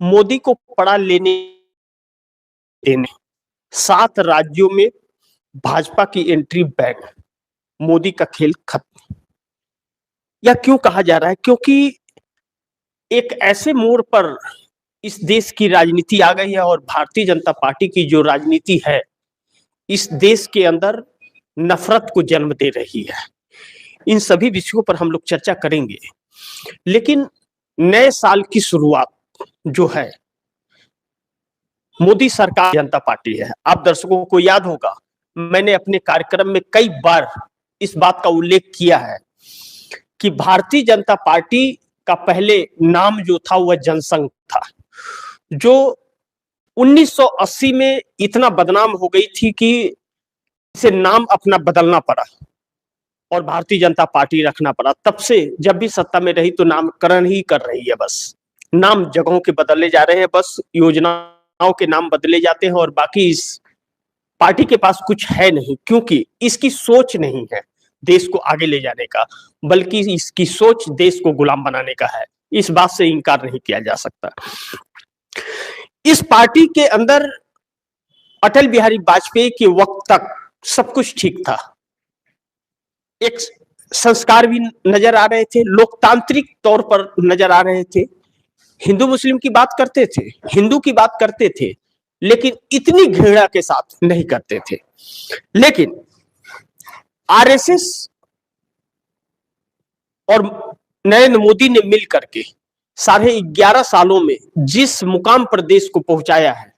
मोदी को पड़ा लेने देने 7 राज्यों में भाजपा की एंट्री बैन, मोदी का खेल खत्म। यह क्यों कहा जा रहा है? क्योंकि एक ऐसे मोड़ पर इस देश की राजनीति आ गई है और भारतीय जनता पार्टी की जो राजनीति है इस देश के अंदर नफरत को जन्म दे रही है। इन सभी विषयों पर हम लोग चर्चा करेंगे, लेकिन नए साल की शुरुआत जो है मोदी सरकार जनता पार्टी है। आप दर्शकों को याद होगा, मैंने अपने कार्यक्रम में कई बार इस बात का उल्लेख किया है कि भारतीय जनता पार्टी का पहले नाम जो था वह जनसंघ था, जो 1980 में इतना बदनाम हो गई थी कि इसे नाम अपना बदलना पड़ा और भारतीय जनता पार्टी रखना पड़ा। तब से जब भी सत्ता में रही तो नामकरण ही कर रही है, बस नाम जगहों के बदले जा रहे हैं, बस योजनाओं के नाम बदले जाते हैं और बाकी इस पार्टी के पास कुछ है नहीं, क्योंकि इसकी सोच नहीं है देश को आगे ले जाने का, बल्कि इसकी सोच देश को गुलाम बनाने का है। इस बात से इनकार नहीं किया जा सकता। इस पार्टी के अंदर अटल बिहारी वाजपेयी के वक्त तक सब कुछ ठीक था, एक संस्कार भी नजर आ रहे थे, लोकतांत्रिक तौर पर नजर आ रहे थे, हिंदू मुस्लिम की बात करते थे, हिंदू की बात करते थे, लेकिन इतनी घृणा के साथ नहीं करते थे। लेकिन आरएसएस और नरेंद्र मोदी ने मिल करके 11.5 सालों में जिस मुकाम पर देश को पहुंचाया है,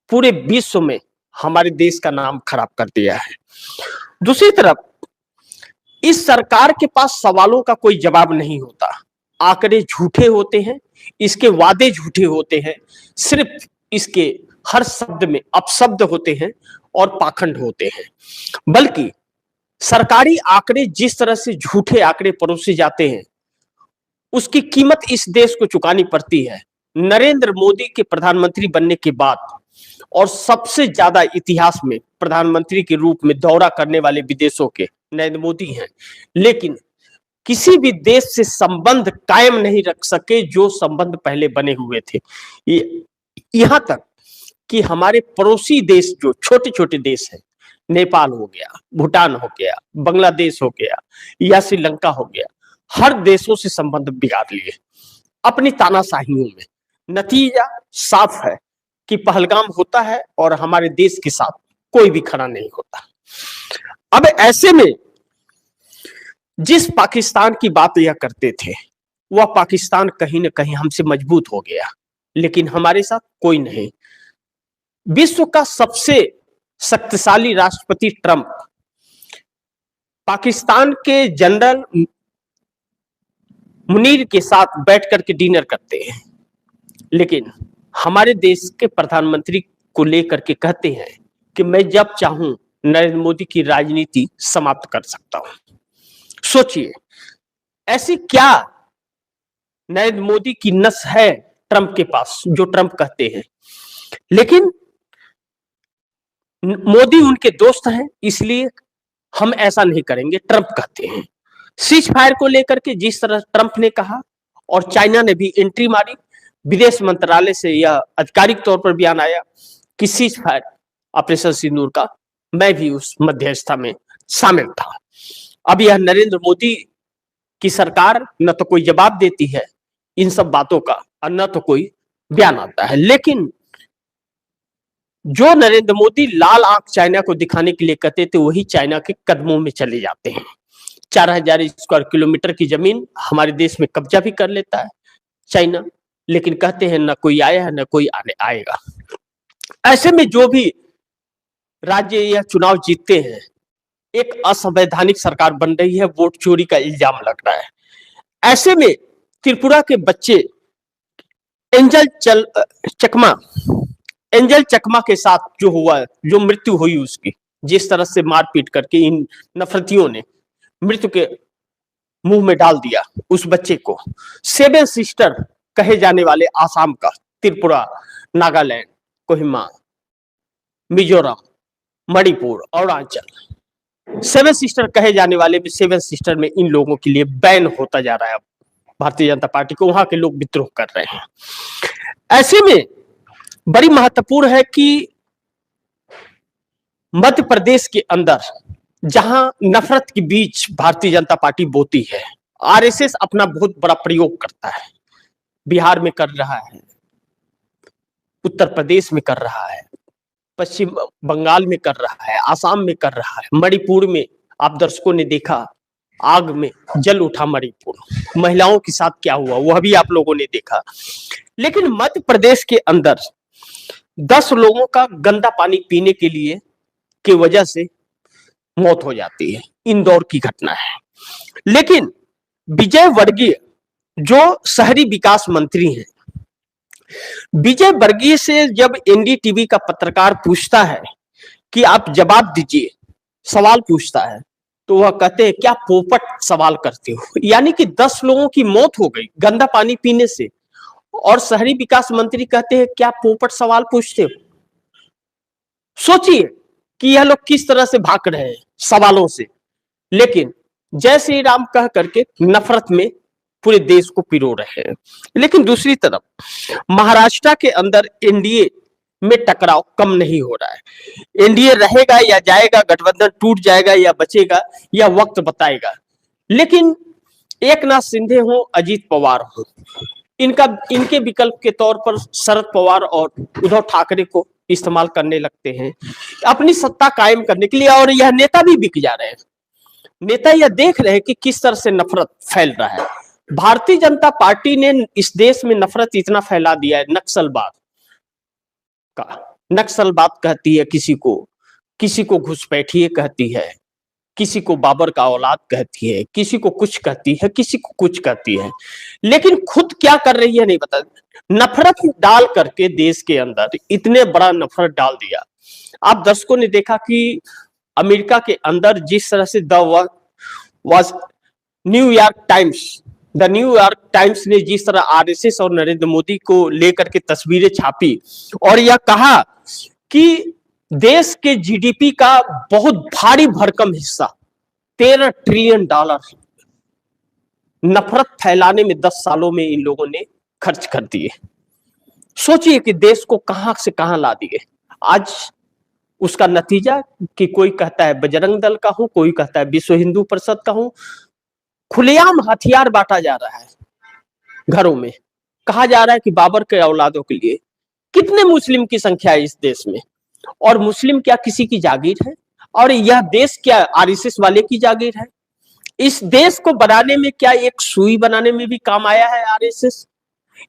पूरे विश्व में हमारे देश का नाम खराब कर दिया है। दूसरी तरफ इस सरकार के पास सवालों का कोई जवाब नहीं होता, आंकड़े झूठे होते हैं, इसके वादे झूठे होते हैं, सिर्फ इसके हर शब्द में अपशब्द होते हैं और पाखंड होते हैं। बल्कि सरकारी आंकड़े जिस तरह से झूठे आंकड़े परोसे जाते हैं उसकी कीमत इस देश को चुकानी पड़ती है। नरेंद्र मोदी के प्रधानमंत्री बनने के बाद और सबसे ज्यादा इतिहास में प्रधानमंत्री के रूप में दौरा करने वाले विदेशों के नरेंद्र मोदी हैं, लेकिन किसी भी देश से संबंध कायम नहीं रख सके जो संबंध पहले बने हुए थे। यहां तक कि हमारे पड़ोसी देश जो छोटे छोटे देश हैं, नेपाल हो गया, भूटान हो गया, बांग्लादेश हो गया या श्रीलंका हो गया, हर देशों से संबंध बिगाड़ लिए अपनी तानाशाहियों में। नतीजा साफ है कि पहलगाम होता है और हमारे देश के साथ कोई भी खड़ा नहीं होता। अब ऐसे में जिस पाकिस्तान की बात यह करते थे वह पाकिस्तान कहीं ना कहीं हमसे मजबूत हो गया, लेकिन हमारे साथ कोई नहीं। विश्व का सबसे शक्तिशाली राष्ट्रपति ट्रंप पाकिस्तान के जनरल मुनीर के साथ बैठ करके डिनर करते हैं, लेकिन हमारे देश के प्रधानमंत्री को लेकर के कहते हैं कि मैं जब चाहूं नरेंद्र मोदी की राजनीति समाप्त कर सकता हूं। सोचिए, ऐसी क्या नरेंद्र मोदी की नस है ट्रंप के पास जो ट्रंप कहते हैं, लेकिन मोदी उनके दोस्त हैं इसलिए हम ऐसा नहीं करेंगे, ट्रंप कहते हैं। सीज फायर को लेकर के जिस तरह ट्रंप ने कहा और चाइना ने भी एंट्री मारी, विदेश मंत्रालय से यह आधिकारिक तौर पर बयान आया कि सीज फायर ऑपरेशन सिंदूर का मैं भी उस मध्यस्थता में शामिल था। अब यह नरेंद्र मोदी की सरकार न तो कोई जवाब देती है इन सब बातों का और न तो कोई बयान आता है, लेकिन जो नरेंद्र मोदी लाल आंख चाइना को दिखाने के लिए कहते थे वही चाइना के कदमों में चले जाते हैं। 4000 स्क्वायर किलोमीटर की जमीन हमारे देश में कब्जा भी कर लेता है चाइना, लेकिन कहते हैं न कोई आया है न कोई आने आएगा। ऐसे में जो भी राज्य या चुनाव जीतते हैं एक असंवैधानिक सरकार बन रही है, वोट चोरी का इल्जाम लग रहा है। ऐसे में त्रिपुरा के बच्चे एंजल चकमा के साथ जो हुआ, जो मृत्यु हुई उसकी, जिस तरह से मारपीट करके इन नफरतियों ने मृत्यु के मुंह में डाल दिया उस बच्चे को। 7 सिस्टर कहे जाने वाले आसाम का, त्रिपुरा, नागालैंड, कोहिमा, मिजोरम, मणिपुर, अरुणाचल, 7 सिस्टर कहे जाने वाले 7 सिस्टर में इन लोगों के लिए बैन होता जा रहा है। भारतीय जनता पार्टी को वहां के लोग विद्रोह कर रहे हैं। ऐसे में बड़ी महत्वपूर्ण है कि मध्य प्रदेश के अंदर जहां नफरत के बीच भारतीय जनता पार्टी बोती है, आरएसएस अपना बहुत बड़ा प्रयोग करता है। बिहार में कर रहा है, उत्तर प्रदेश में कर रहा है, पश्चिम बंगाल में कर रहा है, आसाम में कर रहा है, मणिपुर में आप दर्शकों ने देखा, आग में जल उठा मणिपुर, महिलाओं के साथ क्या हुआ वह भी आप लोगों ने देखा। लेकिन मध्य प्रदेश के अंदर 10 लोगों का गंदा पानी पीने के लिए की वजह से मौत हो जाती है, इंदौर की घटना है। लेकिन विजय वर्गीय जो शहरी विकास मंत्री हैं, विजय वर्गीय से जब एनडीटीवी का पत्रकार पूछता है कि आप जवाब दीजिए, सवाल पूछता है, तो वह कहते हैं क्या पोपट सवाल करते हो। यानी कि 10 लोगों की मौत हो गई गंदा पानी पीने से, और शहरी विकास मंत्री कहते हैं क्या पोपट सवाल पूछते हो। सोचिए कि यह लोग किस तरह से भाग रहे हैं सवालों से, लेकिन जय श्री राम कह करके नफरत में पूरे देश को पिरो रहे हैं। लेकिन दूसरी तरफ महाराष्ट्र के अंदर एनडीए में टकराव कम नहीं हो रहा है। एनडीए रहेगा या जाएगा, गठबंधन टूट जाएगा या बचेगा, यह वक्त बताएगा। लेकिन एकनाथ शिंदे हो, अजीत पवार हो, इनके विकल्प के तौर पर शरद पवार और उद्धव ठाकरे को इस्तेमाल करने लगते हैं अपनी सत्ता कायम करने के लिए। और यह नेता भी बिक जा रहे हैं। नेता यह देख रहे हैं कि किस तरह से नफरत फैल रहा है। भारतीय जनता पार्टी ने इस देश में नफरत इतना फैला दिया है, नक्सलवाद का, नक्सलवाद कहती है किसी को घुसपैठिए कहती है, किसी को बाबर का औलाद कहती है, किसी को कुछ कहती है, किसी को कुछ कहती है, लेकिन खुद क्या कर रही है नहीं पता। नफरत डाल करके देश के अंदर इतने बड़ा नफरत डाल दिया। आप दर्शकों ने देखा कि अमेरिका के अंदर जिस तरह से द न्यूयॉर्क टाइम्स ने जिस तरह आरएसएस और नरेंद्र मोदी को लेकर के तस्वीरें छापी और यह कहा कि देश के जीडीपी का बहुत भारी भरकम हिस्सा $13 ट्रिलियन नफरत फैलाने में 10 सालों में इन लोगों ने खर्च कर दिए। सोचिए कि देश को कहां से कहां ला दिए। आज उसका नतीजा कि कोई कहता है बजरंग दल का हूं, कोई कहता है विश्व हिंदू परिषद का हूं। खुलेआम हथियार बांटा जा रहा है घरों में। कहा जा रहा है कि बाबर के औलादों के लिए। कितने मुस्लिम की संख्या है इस देश में, और मुस्लिम क्या किसी की जागीर है? और यह देश क्या आरएसएस वाले की जागीर है? इस देश को बनाने में क्या एक सुई बनाने में भी काम आया है आरएसएस?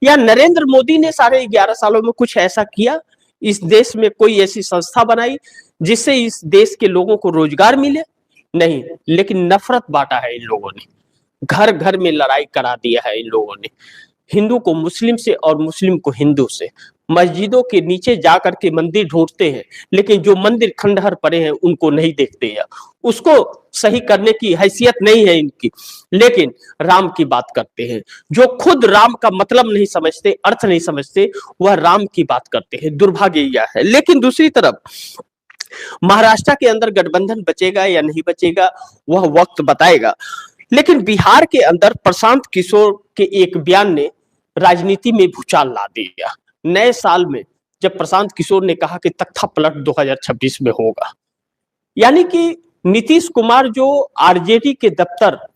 या नरेंद्र मोदी ने 11.5 सालों में कुछ ऐसा किया, इस देश में कोई ऐसी संस्था बनाई जिससे इस देश के लोगों को रोजगार मिले? नहीं, लेकिन नफरत बांटा है इन लोगों ने। घर घर में लड़ाई करा दिया है इन लोगों ने, हिंदू को मुस्लिम से और मुस्लिम को हिंदू से। मस्जिदों के नीचे जाकर के मंदिर ढूंढते हैं, लेकिन जो मंदिर खंडहर पड़े हैं उनको नहीं देखते हैं, उसको सही करने की हैसियत नहीं है इनकी, लेकिन राम की बात करते हैं। जो खुद राम का मतलब नहीं समझते, अर्थ नहीं समझते, वह राम की बात करते हैं। दुर्भाग्य यह है। लेकिन दूसरी तरफ महाराष्ट्र के अंदर गठबंधन बचेगा या नहीं बचेगा वह वक्त बताएगा। लेकिन बिहार के अंदर प्रशांत किशोर के एक बयान ने राजनीति में भूचाल ला दिया। नए साल में जब प्रशांत किशोर ने कहा कि तख्ता पलट 2026 में होगा, यानी कि नीतीश कुमार जो आरजेडी के दफ्तर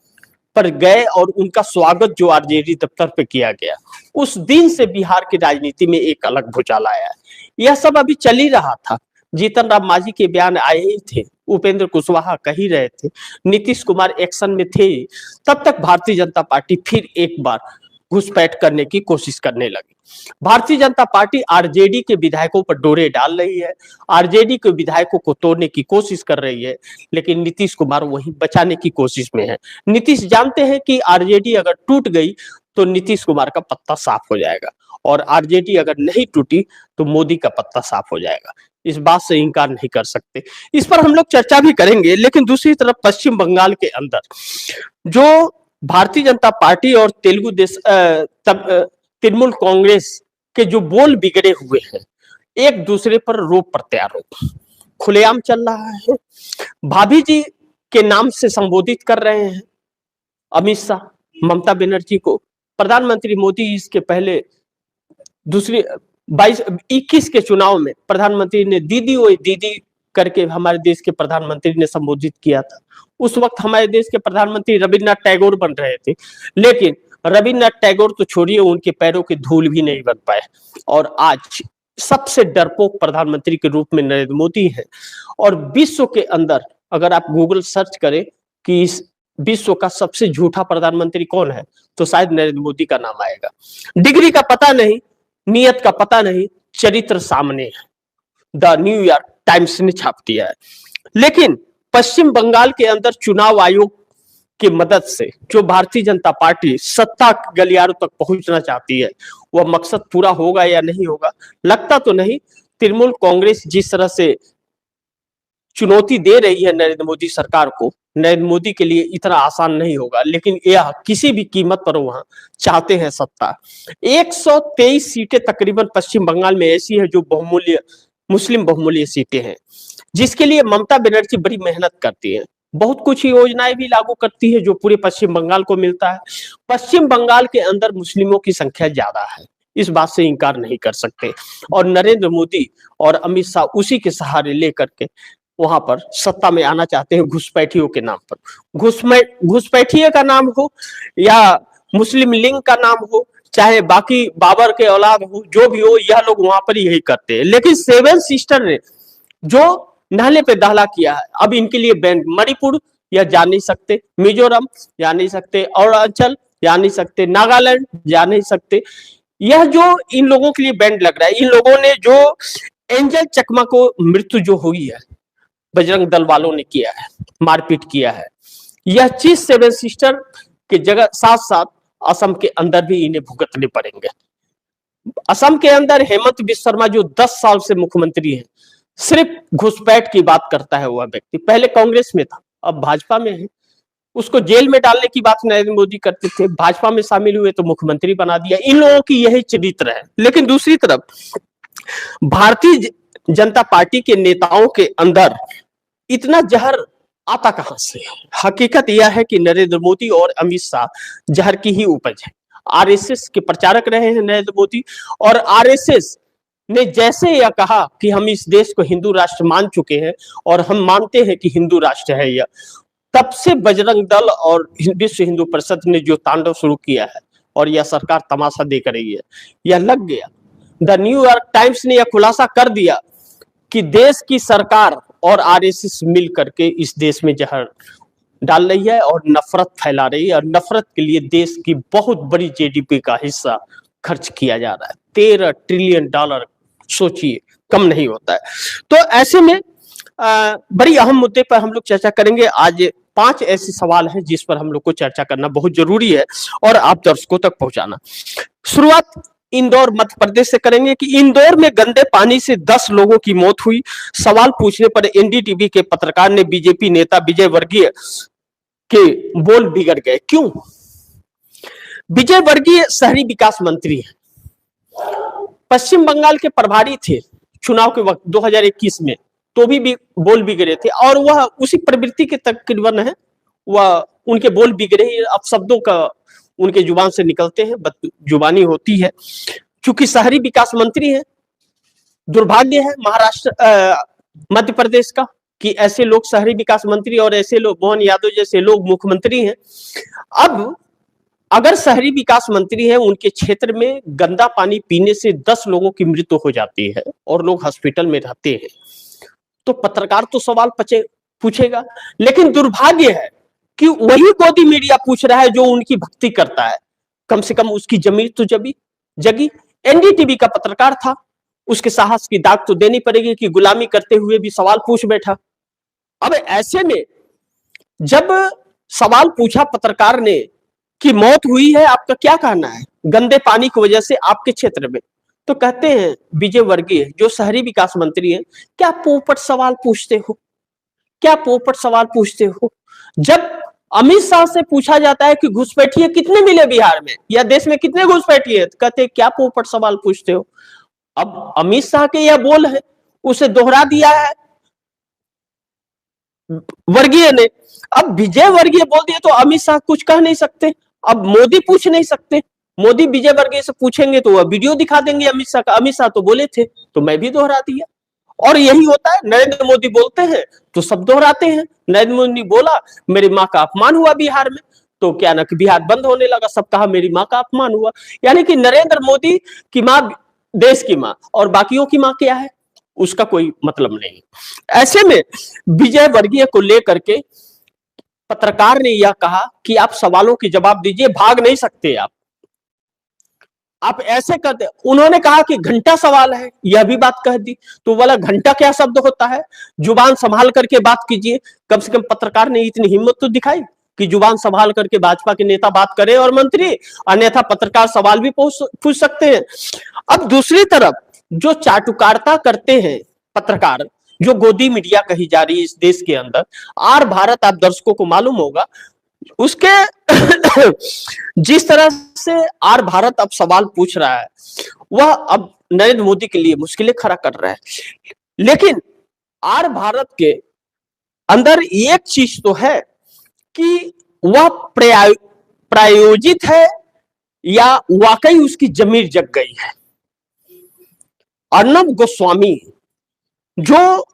पर गए और उनका स्वागत जो आरजेडी दफ्तर पे किया गया, उस दिन से बिहार की राजनीति में एक अलग भूचाल आया है। यह सब अभी चल ही रहा था। जीतन राम मांझी के बयान आए ही थे, उपेंद्र कुशवाहा कह ही रहे थे, नीतीश कुमार एक्शन में थे, तब तक भारतीय जनता पार्टी फिर एक बार घुसपैठ करने की कोशिश करने लगी। भारतीय जनता पार्टी आरजेडी के विधायकों पर डोरे डाल रही है, आरजेडी के विधायकों को तोड़ने की कोशिश कर रही है, लेकिन नीतीश कुमार वहीं बचाने की कोशिश में है। नीतीश जानते हैं कि आरजेडी अगर टूट गई तो नीतीश कुमार का पत्ता साफ हो जाएगा, और आरजेडी अगर नहीं टूटी तो मोदी का पत्ता साफ हो जाएगा। इस बात से इनकार नहीं कर सकते। इस पर हम लोग चर्चा भी करेंगे। लेकिन दूसरी तरफ पश्चिम बंगाल के अंदर जो भारतीय जनता पार्टी और तृणमूल कांग्रेस के जो बोल बिगड़े हुए हैं, एक दूसरे पर रोप प्रत्यारोप खुलेआम चल रहा है। भाभी जी के नाम से संबोधित कर रहे हैं अमित शाह ममता बनर्जी को। प्रधानमंत्री मोदी इसके पहले दूसरी 21 के चुनाव में प्रधानमंत्री ने दीदी ओए दीदी करके हमारे देश के प्रधानमंत्री ने संबोधित किया था। उस वक्त हमारे देश के प्रधानमंत्री रविन्द्रनाथ टैगोर बन रहे थे, लेकिन रविन्द्रनाथ टैगोर तो छोड़िए, उनके पैरों की धूल भी नहीं बन पाए। और आज सबसे डरपोक प्रधानमंत्री के रूप में नरेंद्र मोदी है। और विश्व के अंदर अगर आप गूगल सर्च करें कि इस विश्व का सबसे झूठा प्रधानमंत्री कौन है, तो शायद नरेंद्र मोदी का नाम आएगा। डिग्री का पता नहीं, नियत का पता नहीं, चरित्र सामने है। द न्यूयॉर्क टाइम्स ने छाप दिया है। लेकिन पश्चिम बंगाल के अंदर चुनाव आयोग की मदद से जो भारतीय जनता पार्टी सत्ता गलियारों तक पहुंचना चाहती है, वह मकसद पूरा होगा या नहीं होगा, लगता तो नहीं। तृणमूल कांग्रेस जिस तरह से चुनौती दे रही है नरेंद्र मोदी सरकार को, नरेंद्र मोदी के लिए इतना आसान नहीं होगा। लेकिन यह किसी भी कीमत पर वहां चाहते हैं सत्ता। 123 सीटें तकरीबन पश्चिम बंगाल में ऐसी है जो बहुमूल्य मुस्लिम बहुमूल्य सीटें हैं, जिसके लिए ममता बनर्जी बड़ी मेहनत करती है। बहुत कुछ योजनाएं भी लागू करती है जो पूरे पश्चिम बंगाल को मिलता है। पश्चिम बंगाल के अंदर मुस्लिमों की संख्या ज्यादा है, इस बात से इनकार नहीं कर सकते। और नरेंद्र मोदी और अमित शाह उसी के सहारे लेकर के वहां पर सत्ता में आना चाहते हैं, घुसपैठियों के नाम पर। घुसपैठिए का नाम हो या मुस्लिम लीग का नाम हो, चाहे बाकी बाबर के औलाद हो, जो भी हो, यह लोग वहां पर यही करते हैं। लेकिन सेवन सिस्टर ने जो नहले पे दहला किया है, अब इनके लिए बैंड मणिपुर या जा नहीं सकते, मिजोरम जा नहीं सकते, अरुणाचल जा नहीं सकते, नागालैंड जा नहीं सकते। यह जो इन लोगों के लिए बैंड लग रहा है, इन लोगों ने जो एंजल चकमा को मृत्यु जो हुई है, बजरंग दल वालों ने किया है, मारपीट किया है, यह चीज सेवन सिस्टर के जगह साथ साथ असम के अंदर भी इन्हें भुगतने पड़ेंगे। असम के अंदर हेमंत बिस्वा शर्मा जो 10 साल से मुख्यमंत्री है, सिर्फ घुसपैठ की बात करता है। वह व्यक्ति पहले कांग्रेस में था, अब भाजपा में है। उसको जेल में डालने की बात नरेंद्र मोदी करते थे, भाजपा में शामिल हुए तो मुख्यमंत्री बना दिया। इन लोगों की यही चरित्र है। लेकिन दूसरी तरफ भारतीय जनता पार्टी के नेताओं के अंदर इतना जहर आता कहां से है? हकीकत यह है कि नरेंद्र मोदी और अमित शाह जहर की ही उपज है। आरएसएस के प्रचारक रहे हैं नरेंद्र मोदी, और आरएसएस ने जैसे यह कहा कि हम इस देश को हिंदू राष्ट्र मान चुके हैं और हम मानते हैं कि हिंदू राष्ट्र है यह, तब से बजरंग दल और विश्व हिंदू परिषद ने जो तांडव शुरू किया है, और यह सरकार तमाशा देख रही है, यह लग गया। द न्यूयॉर्क टाइम्स ने यह खुलासा कर दिया कि देश की सरकार और आरएसएस मिल करके इस देश में जहर डाल रही है और नफरत फैला रही है। और नफरत के लिए देश की बहुत बड़ी जीडीपी का हिस्सा खर्च किया जा रहा है। $13 ट्रिलियन, सोचिए, कम नहीं होता है। तो ऐसे में बड़ी अहम मुद्दे पर हम लोग चर्चा करेंगे। आज 5 ऐसे सवाल हैं जिस पर हम लोग को चर्चा करना बहुत जरूरी है और आप दर्शकों तक पहुंचाना। शुरुआत इंदौर मध्य प्रदेश से करेंगे कि इंदौर में गंदे पानी से 10 लोगों की मौत हुई। सवाल पूछने पर एनडीटीवी के पत्रकार ने बीजेपी नेता विजय वर्गीय के बोल बिगड़ गए। क्यों? विजय वर्गीय शहरी विकास मंत्री हैं, पश्चिम बंगाल के प्रभारी थे चुनाव के वक्त 2021 में, तो भी बोल बिगड़े थे। और वह उसी प्रवृत्ति के तकरीबन है, वह उनके बोल बिगड़े ही। अब शब्दों का उनके जुबान से निकलते हैं, जुबानी होती है। चूंकि शहरी विकास मंत्री है, दुर्भाग्य है महाराष्ट्र मध्य प्रदेश का कि ऐसे लोग शहरी विकास मंत्री और ऐसे लोग, मोहन यादव जैसे लोग मुख्यमंत्री हैं। अब अगर शहरी विकास मंत्री है, उनके क्षेत्र में गंदा पानी पीने से 10 लोगों की मृत्यु हो जाती है और लोग हॉस्पिटल में रहते हैं, तो पत्रकार तो सवाल पूछेगा। लेकिन दुर्भाग्य है कि वही गोदी मीडिया पूछ रहा है जो उनकी भक्ति करता है। कम से कम उसकी जमीर तो जगी। एनडीटीवी का पत्रकार था, उसके साहस की दाग तो देनी पड़ेगी कि गुलामी करते हुए भी सवाल पूछ बैठा। अब ऐसे में जब सवाल पूछा पत्रकार ने कि मौत हुई है, आपका क्या कहना है गंदे पानी की वजह से आपके क्षेत्र में, तो कहते हैं विजय वर्गीय जो शहरी विकास मंत्री हैं, क्या पोपट सवाल पूछते हो? क्या पोपट सवाल पूछते हो? जब अमित शाह से पूछा जाता है कि घुसपैठिए कितने मिले बिहार में या देश में कितने घुसपैठिए, तो कहते क्या पोपट सवाल पूछते हो? अब अमित शाह के यह बोल है, उसे दोहरा दिया है वर्गीय ने। अब विजय वर्गीय बोल दिए तो अमित शाह कुछ कह नहीं सकते, अब मोदी पूछ नहीं सकते। मोदी विजय वर्गीय से पूछेंगे तो वह वीडियो दिखा देंगे अमित शाह का। अमित शाह तो बोले थे, तो मैं भी दोहरा दिया। और यही होता है, नरेंद्र मोदी बोलते हैं तो सब दोहराते हैं। नरेंद्र मोदी बोला मेरी माँ का अपमान हुआ बिहार में, तो क्या ना कि बिहार बंद होने लगा, सब कहा मेरी माँ का अपमान हुआ। यानी कि नरेंद्र मोदी की माँ देश की माँ और बाकियों की माँ क्या है, उसका कोई मतलब नहीं। ऐसे में विजय वर्गीय को लेकर के पत्रकार ने यह कहा कि आप सवालों के जवाब दीजिए, भाग नहीं सकते आप ऐसे करते। उन्होंने कहा कि घंटा सवाल है, यह भी बात कह दी। तो बोला घंटा क्या शब्द होता है, जुबान संभाल करके बात कीजिए। कम से कम पत्रकार ने इतनी हिम्मत तो दिखाई कि जुबान संभाल करके भाजपा के नेता बात करें और मंत्री, अन्यथा पत्रकार सवाल भी पूछ सकते हैं। अब दूसरी तरफ जो चाटुकारिता करते हैं पत्रकार, जो गोदी मीडिया कही जा रही है इस देश के अंदर, आर भारत, आप दर्शकों को मालूम होगा उसके जिस तरह से आर भारत अब सवाल पूछ रहा है, वह अब नरेंद्र मोदी के लिए मुश्किलें खड़ा कर रहा है। लेकिन आर भारत के अंदर एक चीज तो है कि वह प्रायोजित है या वाकई उसकी जमीर जग गई है। अर्नब गोस्वामी जो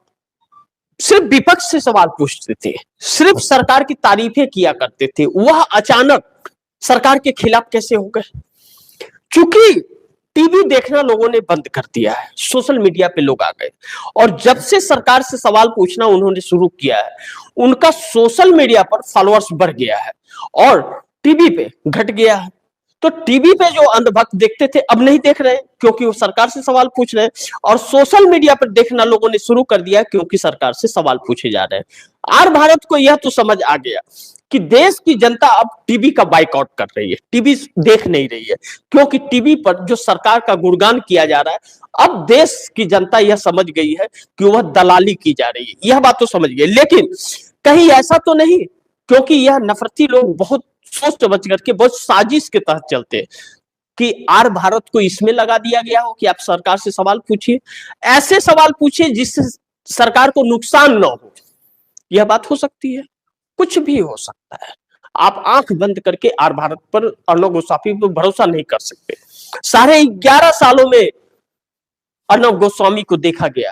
सिर्फ विपक्ष से सवाल पूछते थे, सिर्फ सरकार की तारीफें किया करते थे, वह अचानक सरकार के खिलाफ कैसे हो गए? क्योंकि टीवी देखना लोगों ने बंद कर दिया है, सोशल मीडिया पे लोग आ गए, और जब से सरकार से सवाल पूछना उन्होंने शुरू किया है, उनका सोशल मीडिया पर फॉलोअर्स बढ़ गया है और टीवी पे घट गया है। तो टीवी पे जो अंधभक्त देखते थे अब नहीं देख रहे, क्योंकि वो सरकार से सवाल पूछ रहे हैं, और सोशल मीडिया पर देखना लोगों ने शुरू कर दिया क्योंकि सरकार से सवाल पूछे जा रहे हैं। आर भारत को यह तो समझ आ गया कि देश की जनता अब टीवी का बाइकआउट कर रही है, टीवी देख नहीं रही है, क्योंकि टीवी पर जो सरकार का गुणगान किया जा रहा है, अब देश की जनता यह समझ गई है कि वह दलाली की जा रही है, यह बात तो समझ गई। लेकिन कहीं ऐसा तो नहीं, क्योंकि यह नफरती लोग बहुत सोच समझ करके, बहुत साजिश के तहत चलते हैं कि आर भारत को इसमें लगा दिया गया हो कि आप सरकार से सवाल पूछिए, ऐसे सवाल पूछिए जिससे सरकार को नुकसान न हो। यह बात हो सकती है, कुछ भी हो सकता है। आप आंख बंद करके आर भारत पर, अर्नब गोस्वामी पर भरोसा नहीं कर सकते। साढ़े 11 सालों में अर्नब गोस्वामी को देखा गया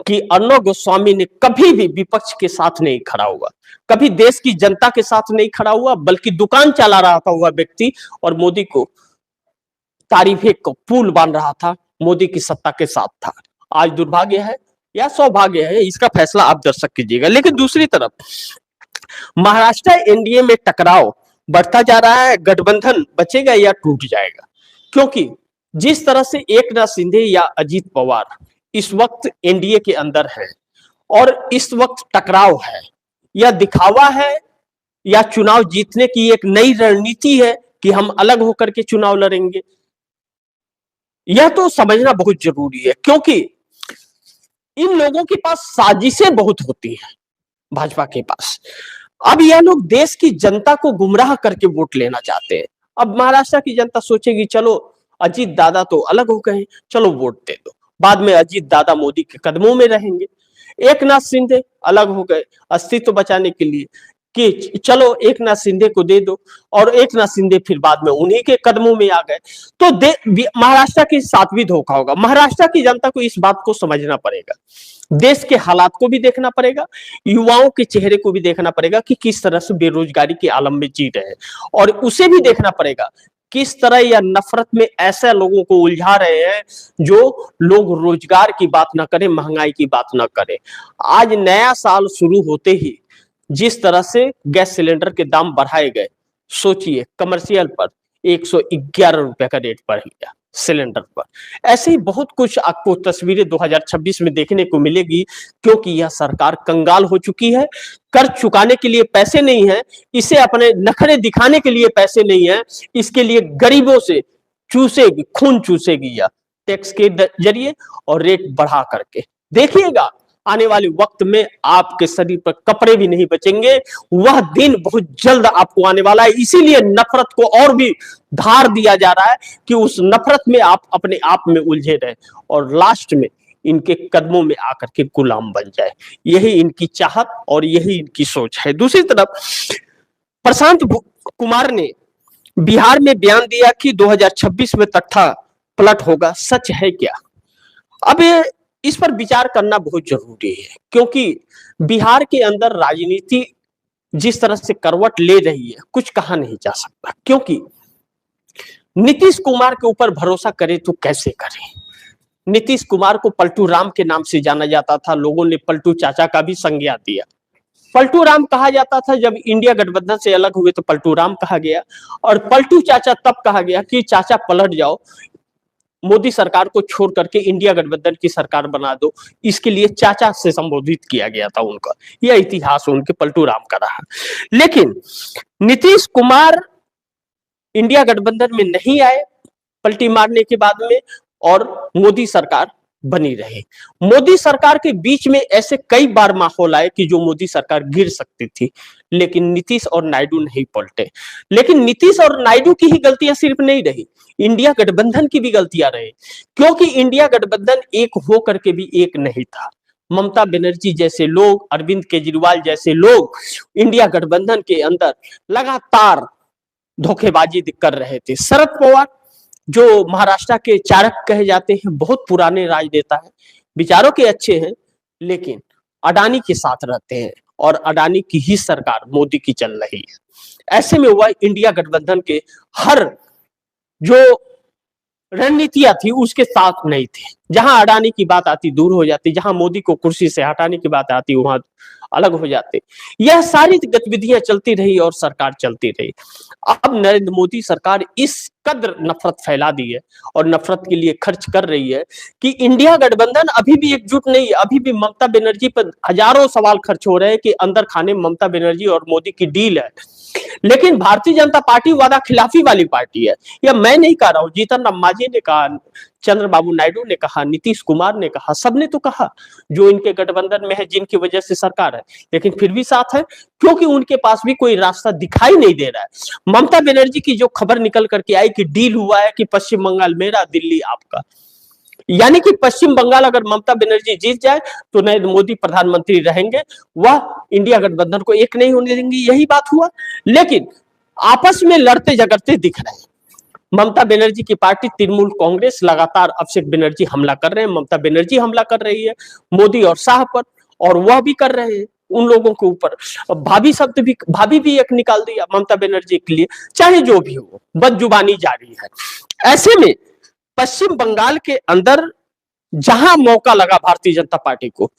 कि अर्नब गोस्वामी ने कभी भी विपक्ष के साथ नहीं खड़ा हुआ, कभी देश की जनता के साथ नहीं खड़ा हुआ, बल्कि दुकान चला रहा था वह व्यक्ति और मोदी को तारीफे को पुल बांध रहा था, मोदी की सत्ता के साथ था। आज दुर्भाग्य है या सौभाग्य है, इसका फैसला आप दर्शक कीजिएगा। लेकिन दूसरी तरफ महाराष्ट्र एनडीए में टकराव बढ़ता जा रहा है, गठबंधन बचेगा या टूट जाएगा? क्योंकि जिस तरह से एकनाथ शिंदे या अजीत पवार इस वक्त एनडीए के अंदर है और इस वक्त टकराव है, यह दिखावा है या चुनाव जीतने की एक नई रणनीति है कि हम अलग होकर के चुनाव लड़ेंगे? यह तो समझना बहुत जरूरी है, क्योंकि इन लोगों के पास साजिशें बहुत होती हैं भाजपा के पास। अब यह लोग देश की जनता को गुमराह करके वोट लेना चाहते हैं। अब महाराष्ट्र की जनता सोचेगी चलो अजीत दादा तो अलग हो गए, चलो वोट दे दो, बाद में अजीत दादा मोदी के कदमों में रहेंगे। एकनाथ शिंदे अलग हो गए अस्तित्व बचाने के लिए कि चलो एकनाथ शिंदे को दे दो, और एकनाथ शिंदे फिर बाद में उन्हीं के कदमों में आ गए। तो महाराष्ट्र के साथ भी धोखा होगा। महाराष्ट्र की जनता को इस बात को समझना पड़ेगा, देश के हालात को भी देखना पड़ेगा, युवाओं के चेहरे को भी देखना पड़ेगा कि किस तरह से बेरोजगारी के आलम में जी रहे हैं, और उसे भी देखना पड़ेगा किस तरह या नफरत में ऐसे लोगों को उलझा रहे हैं जो लोग रोजगार की बात ना करें, महंगाई की बात ना करें। आज नया साल शुरू होते ही जिस तरह से गैस सिलेंडर के दाम बढ़ाए गए, सोचिए कमर्शियल पर 111 रुपए का रेट बढ़ गया सिलेंडर पर। ऐसे ही बहुत कुछ आपको तस्वीरें 2026 में देखने को मिलेगी, क्योंकि यह सरकार कंगाल हो चुकी है। कर्ज चुकाने के लिए पैसे नहीं है, इसे अपने नखरे दिखाने के लिए पैसे नहीं है, इसके लिए गरीबों से चूसेगी, खून चूसेगी यह टैक्स के जरिए और रेट बढ़ा करके। देखिएगा आने वाले वक्त में आपके शरीर पर कपड़े भी नहीं बचेंगे, वह दिन बहुत जल्द आपको आने वाला है। इसीलिए नफरत को और भी धार दिया जा रहा है कि उस नफरत में आप अपने आप में उलझे रहे और लास्ट में इनके कदमों में आकर के गुलाम बन जाए। यही इनकी चाहत और यही इनकी सोच है। दूसरी तरफ प्रशांत कुमार ने बिहार में बयान दिया कि 2026 में तख्ता पलट होगा, सच है क्या? अब इस पर विचार करना बहुत जरूरी है, क्योंकि बिहार के अंदर राजनीति जिस तरह से करवट ले रही है, कुछ कहा नहीं जा सकता। क्योंकि नीतीश कुमार के ऊपर भरोसा करे तो कैसे करें? नीतीश कुमार को पलटू राम के नाम से जाना जाता था, लोगों ने पलटू चाचा का भी संज्ञा दिया। पलटू राम कहा जाता था, जब इंडिया गठबंधन से अलग हुए तो पलटू राम कहा गया, और पलटू चाचा तब कहा गया कि चाचा पलट जाओ, मोदी सरकार को छोड़ करके इंडिया गठबंधन की सरकार बना दो। इसके लिए चाचा से संबोधित किया गया था उनका। यह इतिहास उनके पलटू राम का रहा। लेकिन नीतीश कुमार इंडिया गठबंधन में नहीं आए पलटी मारने के बाद में, और मोदी सरकार बनी रही। मोदी सरकार के बीच में ऐसे कई बार माहौल आए कि जो मोदी सरकार गिर सकती थी, लेकिन नीतीश और नायडू नहीं पलटे। लेकिन नीतीश और नायडू की ही गलतियां सिर्फ नहीं रही, इंडिया गठबंधन की भी गलतियां रही, क्योंकि इंडिया गठबंधन एक हो करके भी एक नहीं था। ममता बनर्जी जैसे लोग, अरविंद केजरीवाल जैसे लोग इंडिया गठबंधन के अंदर लगातार धोखेबाजी कर रहे थे। शरद पवार जो महाराष्ट्र के चाणक्य कहे जाते हैं, बहुत पुराने राजनेता हैं, विचारों के अच्छे हैं, लेकिन अडानी के साथ रहते हैं और अडानी की ही सरकार मोदी की चल रही है। ऐसे में वह इंडिया गठबंधन के हर जो रणनीतियां थी उसके साथ नहीं थे। जहां अडानी की बात आती दूर हो जाती, जहां मोदी को कुर्सी से हटाने की बात आती वहां अलग हो जाते। यह सारी गतिविधियां चलती रही और सरकार चलती रही। अब नरेंद्र मोदी सरकार इस कद्र नफरत फैला दी है और नफरत के लिए खर्च कर रही है कि इंडिया गठबंधन अभी भी एकजुट नहीं है। अभी भी ममता बनर्जी पर हजारों सवाल खर्च हो रहे हैं कि अंदर खाने ममता बनर्जी और मोदी की डील है। लेकिन भारतीय जनता पार्टी वादा खिलाफी वाली पार्टी है। यह मैं नहीं कह रहा हूं, जीतन राम मांझी ने कहा, चंद्रबाबू नायडू ने कहा, नीतीश कुमार ने कहा, सबने तो कहा जो इनके गठबंधन में है, जिनकी वजह से सरकार है, लेकिन फिर भी साथ है क्योंकि उनके पास भी कोई रास्ता दिखाई नहीं दे रहा है। ममता बनर्जी की जो खबर निकल करके आई कि डील हुआ है कि पश्चिम बंगाल मेरा, दिल्ली आपका, यानी कि पश्चिम बंगाल अगर ममता बनर्जी जीत जाए तो नरेंद्र मोदी प्रधानमंत्री रहेंगे, वह इंडिया गठबंधन को एक नहीं होने देंगे, यही बात हुआ। लेकिन आपस में लड़ते झगड़ते दिख रहे हैं। ममता बनर्जी की पार्टी तृणमूल कांग्रेस लगातार अभिषेक बनर्जी हमला कर रहे हैं, ममता बनर्जी हमला कर रही है मोदी और शाह पर, और वह भी कर रहे हैं उन लोगों के ऊपर। भाभी शब्द भी, भाभी भी एक निकाल दिया ममता बनर्जी के लिए। चाहे जो भी हो, बदजुबानी जारी है। ऐसे में पश्चिम बंगाल के अंदर जहां मौका लगा भारतीय जनता पार्टी को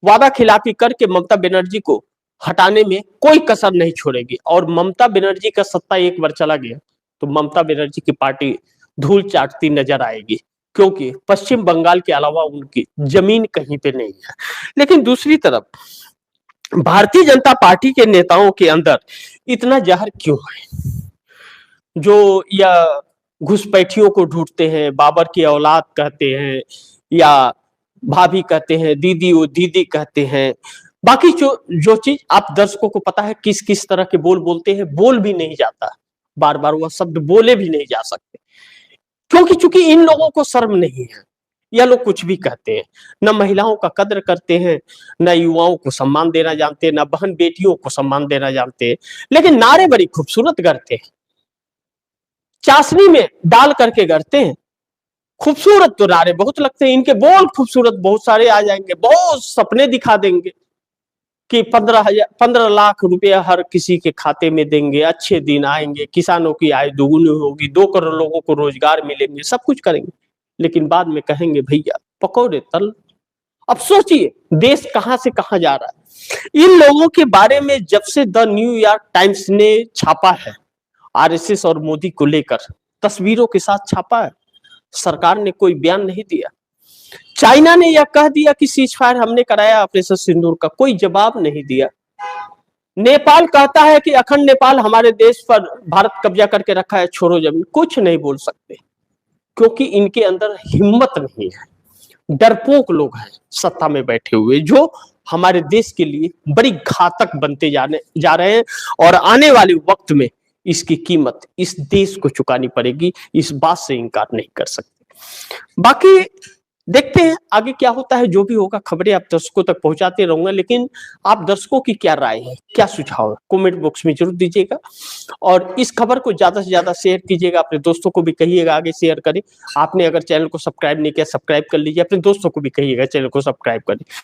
वादा खिलाफी करके ममता बनर्जी को हटाने में कोई कसर नहीं छोड़ेगी। और ममता बनर्जी का सत्ता एक बार चला गया तो ममता बनर्जी की पार्टी धूल चाटती नजर आएगी, क्योंकि पश्चिम बंगाल के अलावा उनकी जमीन कहीं पे नहीं है। लेकिन दूसरी तरफ भारतीय जनता पार्टी के नेताओं के अंदर इतना जहर क्यों है? जो या घुसपैठियों को ढूंढते हैं, बाबर की औलाद कहते हैं, या भाभी कहते हैं, दीदी वो दीदी कहते हैं, बाकी जो चीज आप दर्शकों को पता है किस किस तरह के बोल बोलते हैं, बोल भी नहीं जाता, बार बार वह शब्द बोले भी नहीं जा सकते, क्योंकि चूंकि इन लोगों को शर्म नहीं है। यह लोग कुछ भी कहते हैं, न महिलाओं का कद्र करते हैं, न युवाओं को सम्मान देना जानते हैं, न बहन बेटियों को सम्मान देना जानते हैं, लेकिन नारे बड़ी खूबसूरत करते हैं, चाशनी में डाल करके करते हैं। खूबसूरत तो नारे बहुत लगते हैं, इनके बोल खूबसूरत बहुत सारे आ जाएंगे, बहुत सपने दिखा देंगे कि 15 लाख रुपया हर किसी के खाते में देंगे, अच्छे दिन आएंगे, किसानों की आय दोगुनी होगी, 2 करोड़ लोगों को रोजगार मिलेंगे, सब कुछ करेंगे, लेकिन बाद में कहेंगे भैया पकौड़े तल। अब सोचिए देश कहां से कहां जा रहा है। इन लोगों के बारे में जब से द न्यूयॉर्क टाइम्स ने छापा है, आरएसएस और मोदी को लेकर तस्वीरों के साथ छापा है, सरकार ने कोई बयान नहीं दिया। चाइना ने यह कह दिया कि सीज फायर हमने कराया ऑपरेशन सिंदूर का, कोई जवाब नहीं दिया। नेपाल कहता है कि अखंड नेपाल हमारे देश पर भारत कब्जा करके रखा है, छोड़ो जमीन, कुछ नहीं बोल सकते, क्योंकि इनके अंदर हिम्मत नहीं है। डरपोक लोग हैं सत्ता में बैठे हुए, जो हमारे देश के लिए बड़ी घातक बनते जा रहे हैं, और आने वाले वक्त में इसकी कीमत इस देश को चुकानी पड़ेगी, इस बात से इनकार नहीं कर सकते। बाकी देखते हैं आगे क्या होता है, जो भी होगा खबरें आप दर्शकों तक पहुंचाते रहूंगा, लेकिन आप दर्शकों की क्या राय है, क्या सुझाव है, कमेंट बॉक्स में जरूर दीजिएगा। और इस खबर को ज्यादा से ज्यादा शेयर कीजिएगा, अपने दोस्तों को भी कहिएगा आगे शेयर करें। आपने अगर चैनल को सब्सक्राइब नहीं किया, सब्सक्राइब कर लीजिए, अपने दोस्तों को भी कहिएगा चैनल को सब्सक्राइब करें।